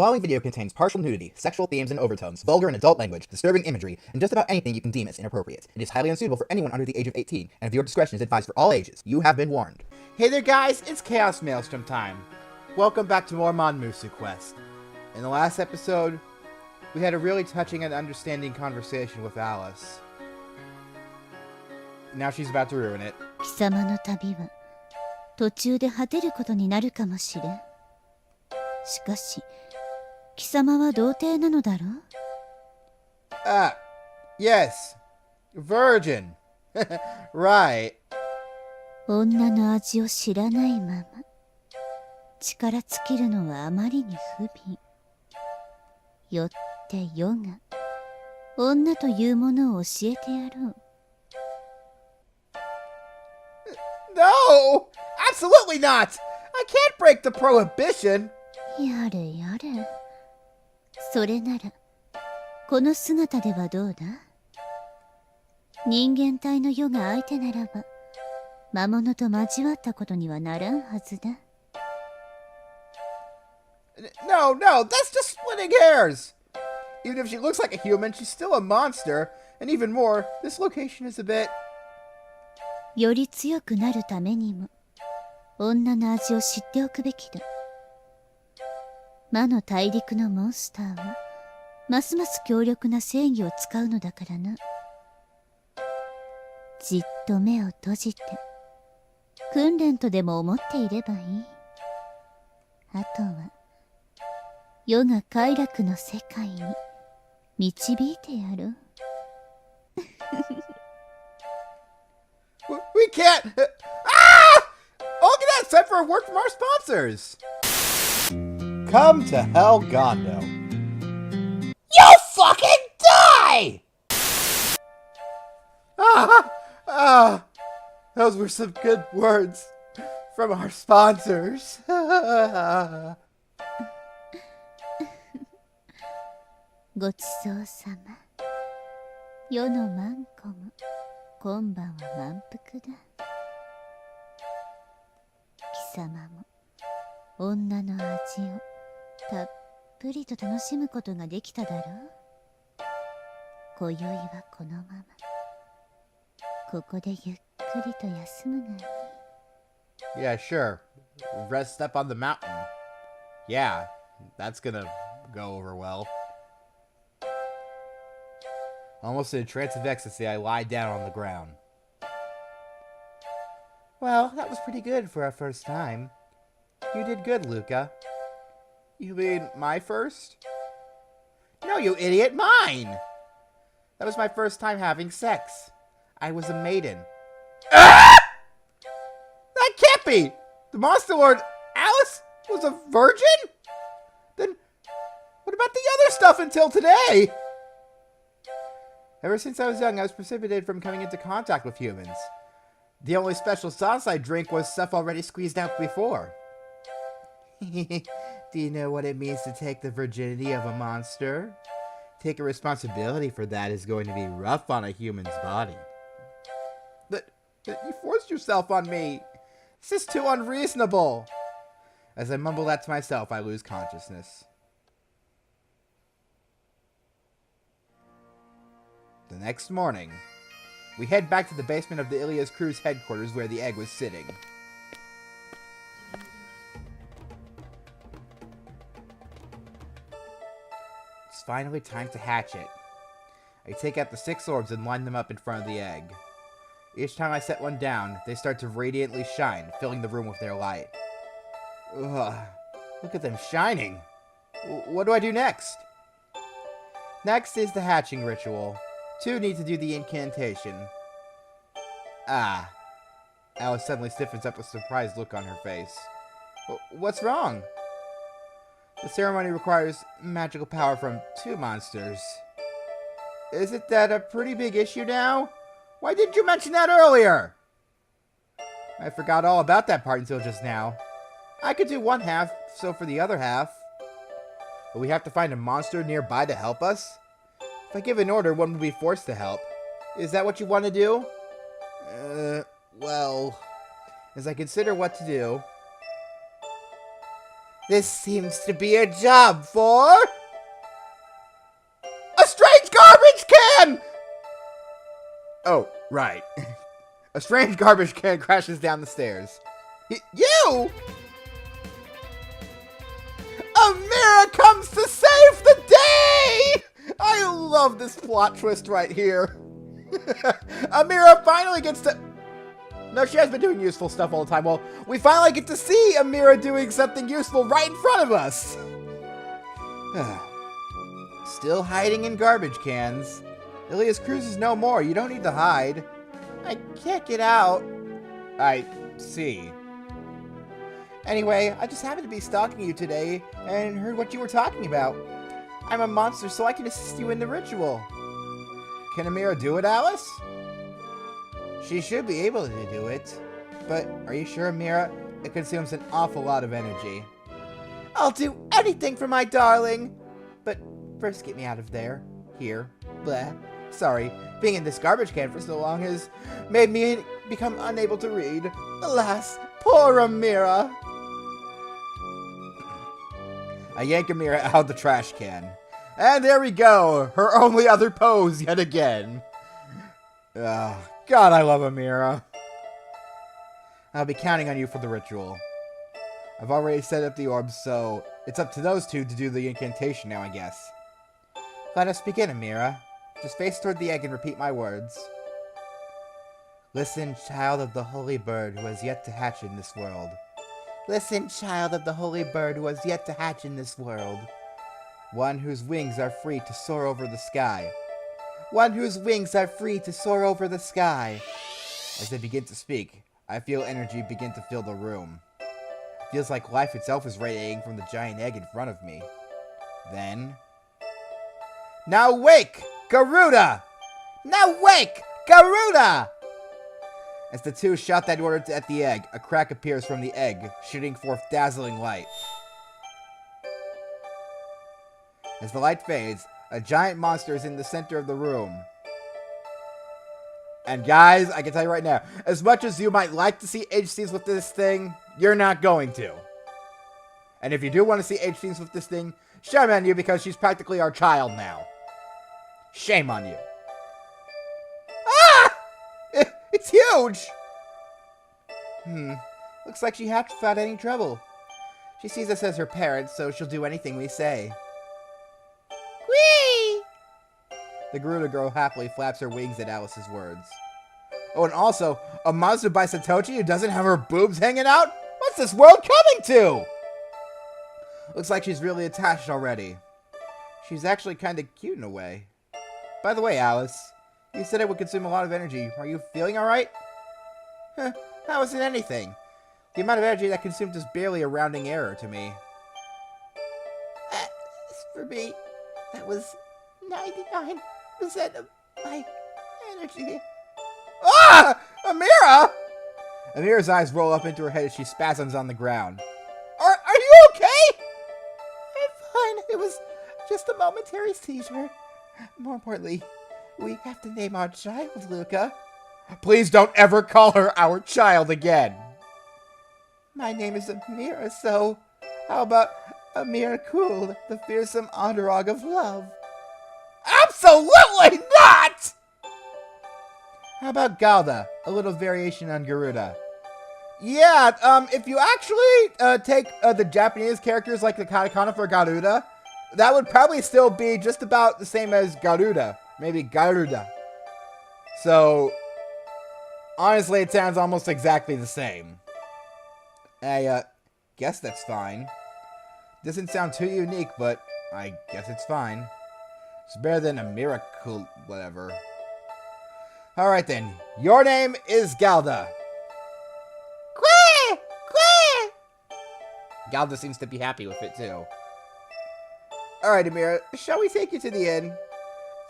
following video contains partial nudity, sexual themes and overtones, vulgar and adult language, disturbing imagery, and just about anything you can deem as inappropriate. It is highly unsuitable for anyone under the age of 18, and viewer discretion is advised for all ages. You have been warned. Hey there guys, it's ChaosMaelstrom time. Welcome back to more Monmusu Quest. In the last episode, we had a really touching and understanding conversation with Alice. Now she's about to ruin it. 貴様の旅は途中で果てることになるかもしれん。しかし、貴様は童貞なのだろう? Yes. Virgin. Right. 女の味を知らないまま、力尽きるのはあまりに不憫。よって世が女というものを教えてやろう。No! Absolutely not! I can't break the prohibition! やれやれ。それなら、この姿ではどうだ？人間体の世が相手ならば、魔物と交わったことにはならんはずだ。No, that's just splitting hairs! Even if she looks like a human, she's still a monster. And even more, this location is a bit... より強くなるためにも、女の味を知っておくべきだ。魔の大陸のモンスターは、ますます強力な正義を使うのだからな。じっと目を閉じて、訓練とでも思っていればいい。あとは、世が快楽の世界に導いてやる。We can't... Ah! Oh, look at that! It's time for a word from our sponsors! Come to Hell Gondo. You fucking die! Those were some good words from our sponsors. ごちそうさま。世のマンコも今晩は満腹だ。貴様も女の味をたっぷりと楽しむことができただろう。今宵はこのままここでゆっくりと休むがいい。 Yeah, sure. Rest up on the mountain. Yeah, that's gonna go over well. Almost in a trance of ecstasy, I lie down on the ground. Well, that was pretty good for our first time. You did good, Luca. You mean my first? No, you idiot, mine! That was my first time having sex. I was a maiden. Ah! That can't be! The Monster Lord Alice was a virgin? Then, what about the other stuff until today? Ever since I was young, I was precipitated from coming into contact with humans. The only special sauce I drink was stuff already squeezed out before. Do you know what it means to take the virginity of a monster? Taking responsibility for that is going to be rough on a human's body. But you forced yourself on me. This is too unreasonable. As I mumble that to myself, I lose consciousness. The next morning, we head back to the basement of the Ilias crew's headquarters where the egg was sitting. It's finally time to hatch it. I take out the 6 orbs and line them up in front of the egg. Each time I set one down, they start to radiantly shine, filling the room with their light. Ugh, look at them shining. What do I do next? Next is the hatching ritual. 2 need to do the incantation. Alice suddenly stiffens up with a surprised look on her face. What's wrong? The ceremony requires magical power from 2 monsters. Isn't that a pretty big issue now? Why didn't you mention that earlier? I forgot all about that part until just now. I could do one half, so for the other half. But we have to find a monster nearby to help us? If I give an order, one would be forced to help. Is that what you want to do? Well... As I consider what to do... This seems to be a job for... a strange garbage can! Oh, right. A strange garbage can crashes down the stairs. You! Amira comes to save the day! I love this plot twist right here. Amira finally gets to... No, she has been doing useful stuff all the time. Well, we finally get to see Amira doing something useful right in front of us. Still hiding in garbage cans. Ilias Cruz is no more. You don't need to hide. I can't get out. I see. Anyway, I just happened to be stalking you today and heard what you were talking about. I'm a monster, so I can assist you in the ritual. Can Amira do it, Alice? She should be able to do it. But are you sure, Amira? It consumes an awful lot of energy. I'll do anything for my darling! But first get me out of there. Here. Bleh. Sorry, being in this garbage can for so long has made me become unable to read. Alas, poor Amira! I yank Amira out of the trash can. And there we go! Her only other pose yet again. God, I love Amira. I'll be counting on you for the ritual. I've already set up the orbs, so it's up to those two to do the incantation now, I guess. Let us begin, Amira. Just face toward the egg and repeat my words. Listen, child of the holy bird who has yet to hatch in this world. Listen, child of the holy bird who has yet to hatch in this world. One whose wings are free to soar over the sky. One whose wings are free to soar over the sky. As they begin to speak, I feel energy begin to fill the room. It feels like life itself is radiating from the giant egg in front of me. Then... Now wake, Garuda! Now wake, Garuda! As the two shout that order at the egg, a crack appears from the egg, shooting forth dazzling light. As the light fades, a giant monster is in the center of the room. And guys, I can tell you right now, as much as you might like to see age scenes with this thing, you're not going to. And if you do want to see age scenes with this thing, shame on you because she's practically our child now. Shame on you. Ah! It's huge! Looks like she hatched without any trouble. She sees us as her parents, so she'll do anything we say. Whee! The Garuda girl happily flaps her wings at Alice's words. Oh, and also, a monster by Satoshi who doesn't have her boobs hanging out? What's this world coming to? Looks like she's really attached already. She's actually kind of cute in a way. By the way, Alice, you said it would consume a lot of energy. Are you feeling alright? How is it anything? The amount of energy that consumed is barely a rounding error to me. For me, that was 99% of my energy. Ah! Amira! Amira's eyes roll up into her head as she spasms on the ground. Are you okay? I'm fine. It was just a momentary seizure. More importantly, we have to name our child, Luca. Please don't ever call her our child again. My name is Amira, so how about Amira Cool, the fearsome underdog of love? Absolutely not! How about Galda, a little variation on Garuda? Yeah, if you actually take the Japanese characters like the katakana for Garuda, that would probably still be just about the same as Garuda. Maybe Garuda. So, honestly, it sounds almost exactly the same. I, guess that's fine. Doesn't sound too unique, but I guess it's fine. It's better than a miracle, whatever. Alright then, your name is Galda. Quack! Quack! Galda seems to be happy with it, too. Alright, Amira, shall we take you to the inn?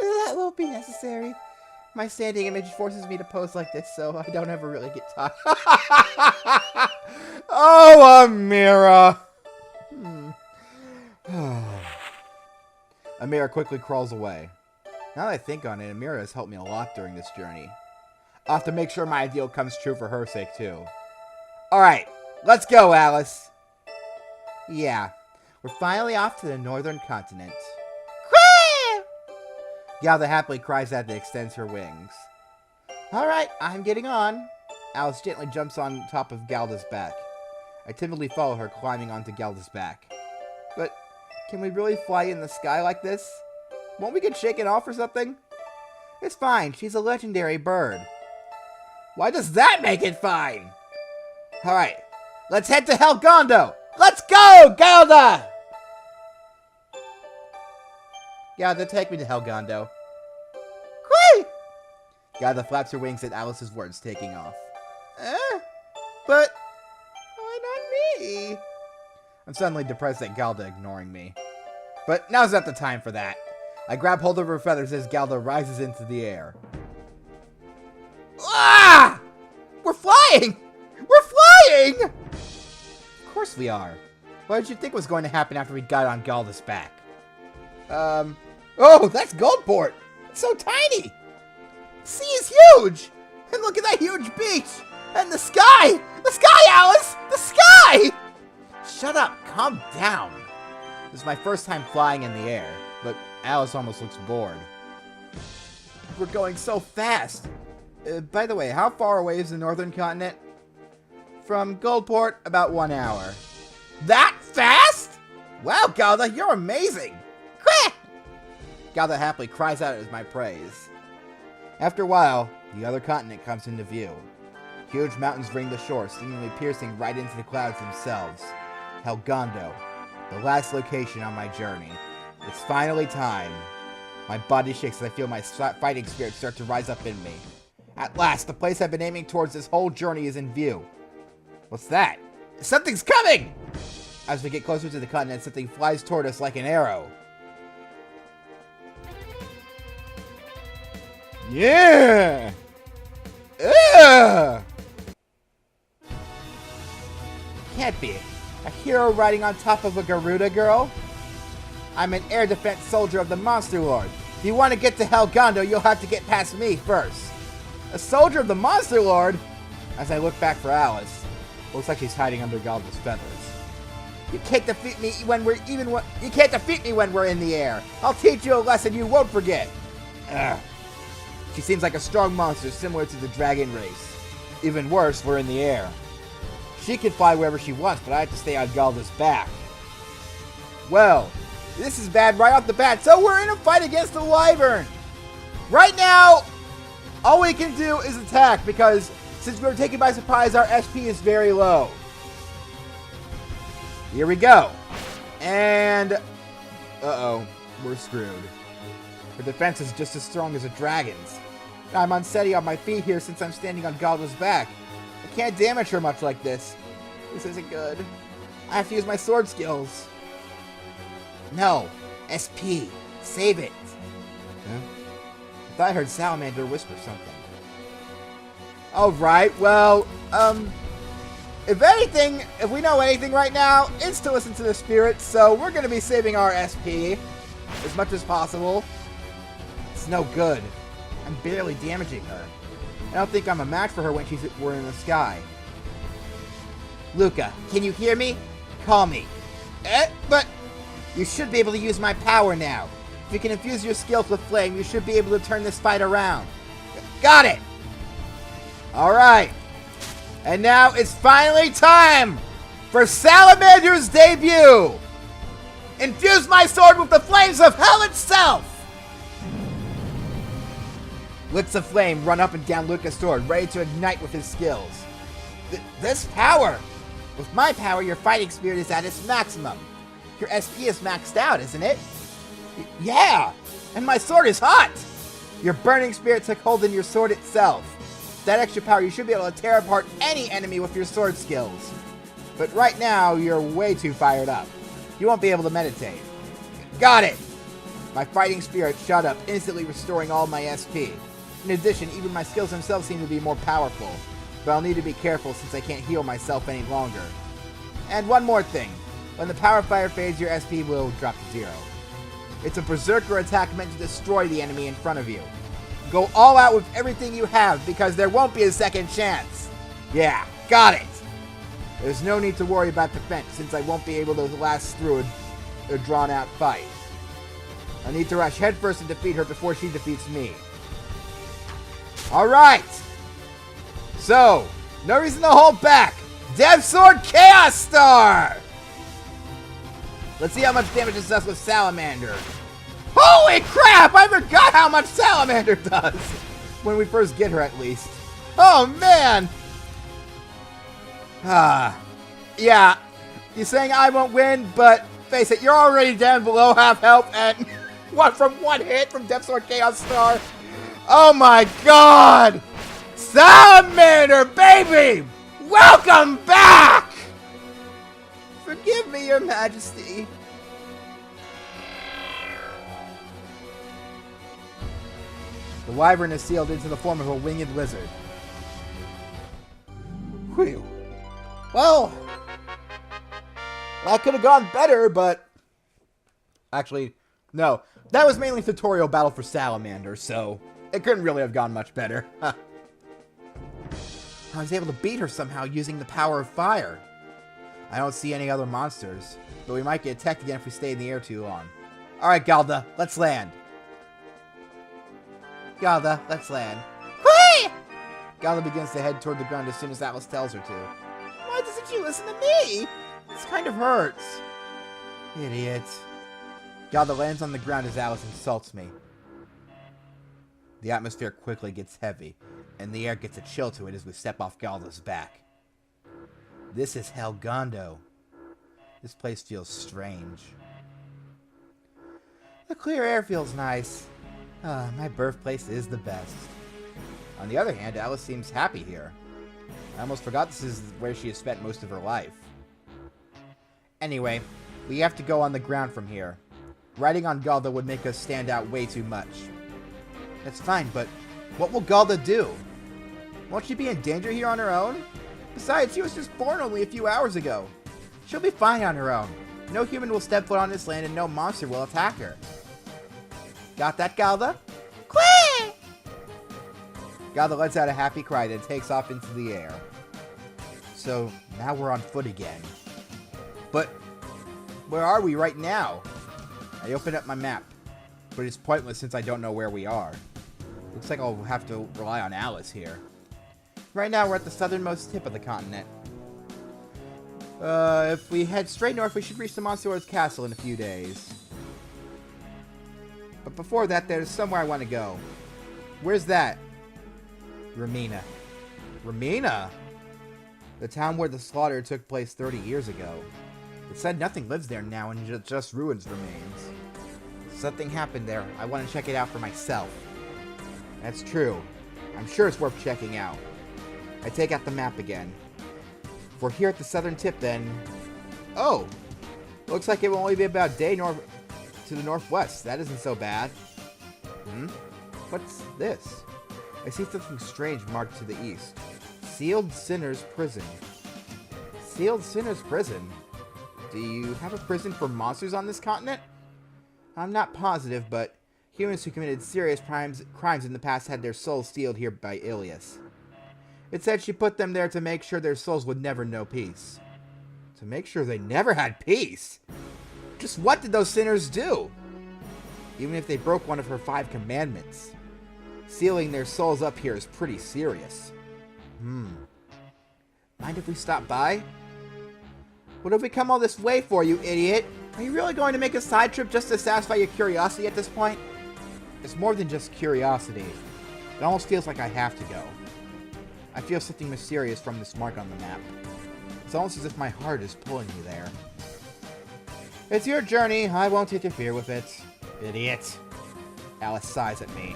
That won't be necessary. My standing image forces me to pose like this, so I don't ever really get tired. Oh, Amira! Amira quickly crawls away. Now that I think on it, Amira has helped me a lot during this journey. I'll have to make sure my ideal comes true for her sake, too. Alright, let's go, Alice. Yeah, we're finally off to the northern continent. Quack! Galda happily cries out and extends her wings. Alright, I'm getting on. Alice gently jumps on top of Galda's back. I timidly follow her, climbing onto Galda's back. But can we really fly in the sky like this? Won't we get shaken off or something? It's fine, she's a legendary bird. Why does that make it fine? Alright, let's head to Helgondo! Let's go, Galda! Galda, take me to Helgondo. Quee! Galda flaps her wings at Alice's words, taking off. But why not me? I'm suddenly depressed at Galda ignoring me. But now's not the time for that. I grab hold of her feathers as Galda rises into the air. Ah! We're flying! We're flying! Of course we are. What did you think was going to happen after we got on Galda's back? Oh, that's Goldport! It's so tiny! Sea is huge! And look at that huge beach! And the sky! The sky, Alice! The sky! Shut up, calm down. This is my first time flying in the air, but Alice almost looks bored. We're going so fast. By the way, how far away is the northern continent? From Goldport, about 1 hour. That fast? Wow, Galda, you're amazing! Quack! Galda happily cries out as my praise. After a while, the other continent comes into view. Huge mountains ring the shore, seemingly piercing right into the clouds themselves. Helgondo, the last location on my journey. It's finally time. My body shakes as I feel my fighting spirit start to rise up in me. At last, the place I've been aiming towards this whole journey is in view. What's that? Something's coming! As we get closer to the continent, something flies toward us like an arrow. Yeah! Ugh! Can't be. A hero riding on top of a Garuda girl? I'm an air defense soldier of the Monster Lord. If you want to get to Helgondo, you'll have to get past me first. A soldier of the Monster Lord? As I look back for Alice, looks like she's hiding under Galda's feathers. You can't defeat me when we're in the air. I'll teach you a lesson you won't forget. Ugh. She seems like a strong monster similar to the dragon race. Even worse, we're in the air. She can fly wherever she wants, but I have to stay on Galda's back. Well, this is bad right off the bat, so we're in a fight against the Wyvern. Right now, all we can do is attack, because since we were taken by surprise, our SP is very low. Here we go. And, uh-oh, we're screwed. Her defense is just as strong as a dragon's. I'm unsteady on my feet here since I'm standing on Galda's back. I can't damage her much like this. This isn't good. I have to use my sword skills. No. SP. Save it. Huh? I thought I heard Salamander whisper something. Alright, well, if we know anything right now, it's to listen to the spirits, so we're going to be saving our SP as much as possible. It's no good. I'm barely damaging her. I don't think I'm a match for her when we're in the sky. Luca, can you hear me? Call me. But you should be able to use my power now. If you can infuse your skills with flame, you should be able to turn this fight around. Got it! Alright. And now it's finally time for Salamander's debut! Infuse my sword with the flames of hell itself! Licks of flame run up and down Luca's sword, ready to ignite with his skills. This power! With my power, your fighting spirit is at its maximum. Your SP is maxed out, isn't it? Yeah! And my sword is hot! Your burning spirit took hold in your sword itself. With that extra power, you should be able to tear apart any enemy with your sword skills. But right now, you're way too fired up. You won't be able to meditate. Got it! My fighting spirit shot up, instantly restoring all my SP. In addition, even my skills themselves seem to be more powerful. But I'll need to be careful since I can't heal myself any longer. And one more thing. When the power fire fades, your SP will drop to 0. It's a berserker attack meant to destroy the enemy in front of you. Go all out with everything you have, because there won't be a second chance. Yeah, got it! There's no need to worry about defense, since I won't be able to last through a drawn-out fight. I need to rush headfirst and defeat her before she defeats me. Alright! So, no reason to hold back! Dev Sword Chaos Star! Let's see how much damage this does with Salamander. Holy crap! I forgot how much Salamander does! When we first get her, at least. Oh, man! Yeah. You're saying I won't win, but face it, you're already down below half health and one hit from Dev Sword Chaos Star. Oh my god! Salamander, baby! Welcome back! Forgive me, Your Majesty. The wyvern is sealed into the form of a winged lizard. Whew. Well, that could have gone better, but... Actually, no. That was mainly a tutorial battle for Salamander, so it couldn't really have gone much better. I was able to beat her somehow using the power of fire. I don't see any other monsters, but we might get attacked again if we stay in the air too long. Alright, Galda, let's land. Galda, let's land. Whee! Galda begins to head toward the ground as soon as Alice tells her to. Why doesn't she listen to me? This kind of hurts. Idiot. Galda lands on the ground as Alice insults me. The atmosphere quickly gets heavy, and the air gets a chill to it as we step off Galda's back. This is Helgondo. This place feels strange. The clear air feels nice. My birthplace is the best. On the other hand, Alice seems happy here. I almost forgot this is where she has spent most of her life. Anyway, we have to go on the ground from here. Riding on Galda would make us stand out way too much. That's fine, but what will Galda do? Won't she be in danger here on her own? Besides, she was just born only a few hours ago. She'll be fine on her own. No human will step foot on this land and no monster will attack her. Got that, Galda? Quack! Galda lets out a happy cry and takes off into the air. So, now we're on foot again. But, where are we right now? I open up my map, but it's pointless since I don't know where we are. Looks like I'll have to rely on Alice here. Right now we're at the southernmost tip of the continent. If we head straight north, we should reach the Monster Lord's castle in a few days. But before that, there's somewhere I want to go. Where's that? Ramina. Ramina? The town where the slaughter took place 30 years ago. It said nothing lives there now and just ruins remains. Something happened there. I want to check it out for myself. That's true. I'm sure it's worth checking out. I take out the map again. If we're here at the southern tip, then... Oh! Looks like it will only be about a day to the northwest. That isn't so bad. What's this? I see something strange marked to the east. Sealed Sinner's Prison. Sealed Sinner's Prison? Do you have a prison for monsters on this continent? I'm not positive, but humans who committed serious crimes in the past had their souls sealed here by Ilias. It said she put them there to make sure their souls would never know peace. To make sure they never had peace? Just what did those sinners do? Even if they broke one of her 5 commandments. Sealing their souls up here is pretty serious. Mind if we stop by? What have we come all this way for, you idiot? Are you really going to make a side trip just to satisfy your curiosity at this point? It's more than just curiosity. It almost feels like I have to go. I feel something mysterious from this mark on the map. It's almost as if my heart is pulling me there. It's your journey. I won't interfere with it. Idiot. Alice sighs at me.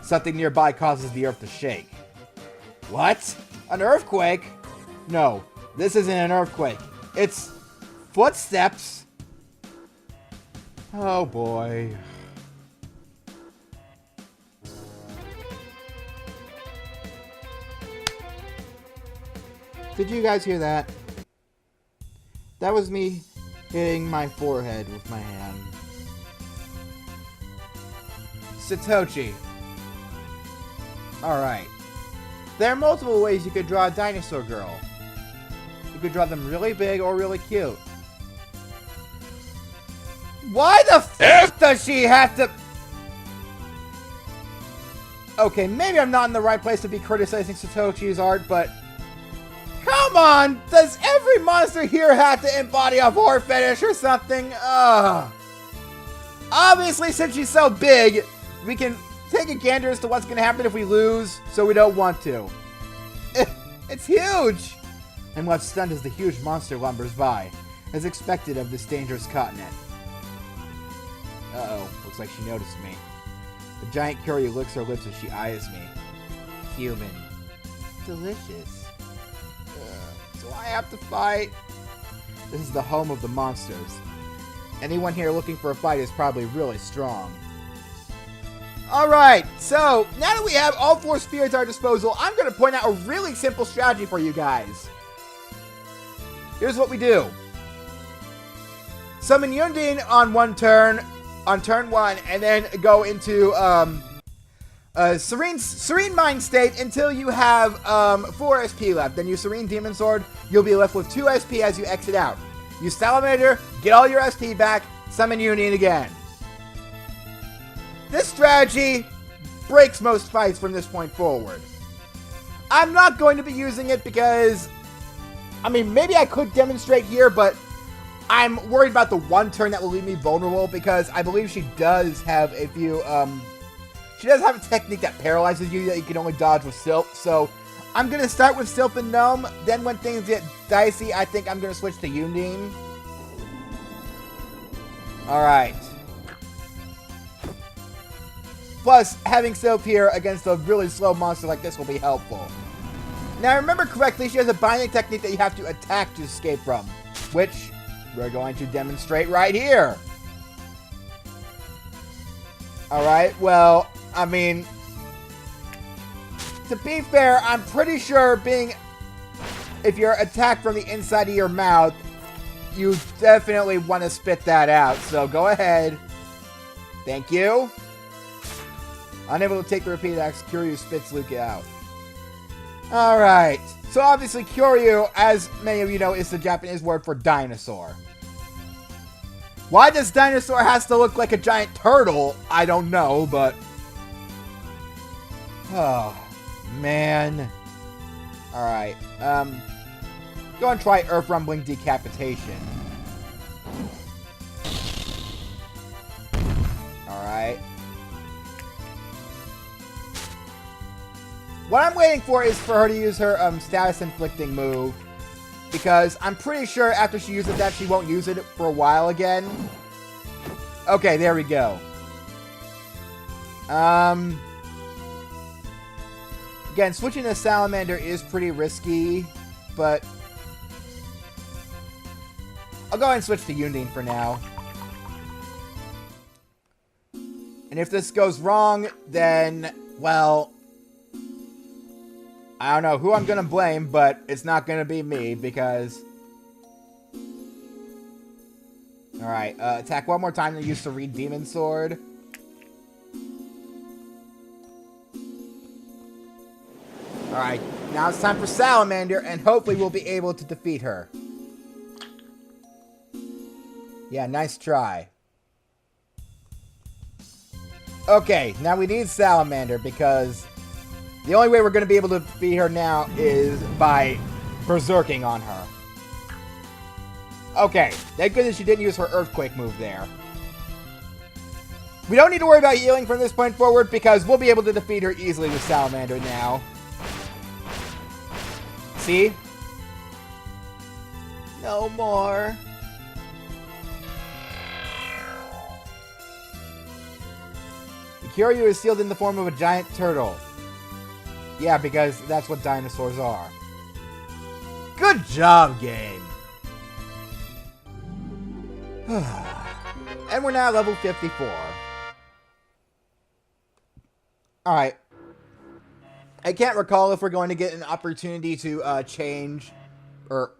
Something nearby causes the earth to shake. What? An earthquake? No, this isn't an earthquake. It's footsteps. Oh boy. Did you guys hear that? That was me hitting my forehead with my hand. Satoshi. Alright. There are multiple ways you could draw a dinosaur girl. You could draw them really big or really cute. Why the f does she have to... Okay, maybe I'm not in the right place to be criticizing Satochi's art, but... Come on! Does every monster here have to embody a vor fetish or something? Ugh. Obviously, since she's so big, we can take a gander as to what's going to happen if we lose, so we don't want to. It's huge! I'm left stunned as the huge monster lumbers by, as expected of this dangerous continent. Uh-oh, looks like she noticed me. The giant Curie licks her lips as she eyes me. Human. Delicious. Do I have to fight? This is the home of the monsters. Anyone here looking for a fight is probably really strong. Alright, so now that we have all 4 spheres at our disposal, I'm going to point out a really simple strategy for you guys. Here's what we do. Summon Yundin on turn 1, and then go into Serene Mind State until you have 4 SP left. Then use Serene Demon Sword, you'll be left with 2 SP as you exit out. Use Salamander, get all your SP back, summon Yundin again. This strategy breaks most fights from this point forward. I'm not going to be using it because, I mean, maybe I could demonstrate here, but I'm worried about the one turn that will leave me vulnerable because I believe she does have a few, she does have a technique that paralyzes you that you can only dodge with Silph, so I'm going to start with Silph and Gnome, then when things get dicey, I think I'm going to switch to Yundin. Alright. Plus, having Silph here against a really slow monster like this will be helpful. Now, I remember correctly, she has a binding technique that you have to attack to escape from, which we're going to demonstrate right here. Alright, well, I mean, to be fair, I'm pretty sure if you're attacked from the inside of your mouth, you definitely want to spit that out. So go ahead. Thank you. Unable to take the repeated acts, Kiryu spits Luca out. Alright. So obviously Kiryu, as many of you know, is the Japanese word for dinosaur. Why does dinosaur has to look like a giant turtle? I don't know, but... Oh, man. Alright. Go and try Earth Rumbling Decapitation. Alright. What I'm waiting for is for her to use her status inflicting move. Because I'm pretty sure after she uses that, she won't use it for a while again. Okay, there we go. Again, switching to Salamander is pretty risky, but I'll go ahead and switch to Yundin for now. And if this goes wrong, then, well, I don't know who I'm going to blame, but it's not going to be me, because... Alright, attack one more time and use Serene Demon Sword. Alright, now it's time for Salamander, and hopefully we'll be able to defeat her. Yeah, nice try. Okay, now we need Salamander, because the only way we're going to be able to defeat her now is by berserking on her. Okay, thank goodness she didn't use her Earthquake move there. We don't need to worry about healing from this point forward, because we'll be able to defeat her easily with Salamander now. See? No more. The Kiryu is sealed in the form of a giant turtle. Yeah, because that's what dinosaurs are. Good job, game! And we're now at level 54. Alright. I can't recall if we're going to get an opportunity to change or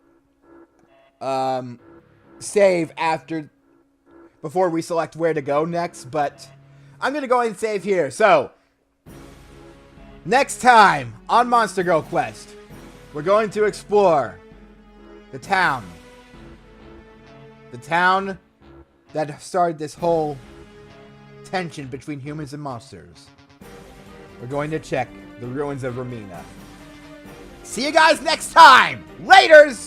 save before we select where to go next, but I'm going to go ahead and save here. So, next time on Monster Girl Quest, we're going to explore The town. The town that started this whole tension between humans and monsters. We're going to check the ruins of Romina. See you guys next time! Laters!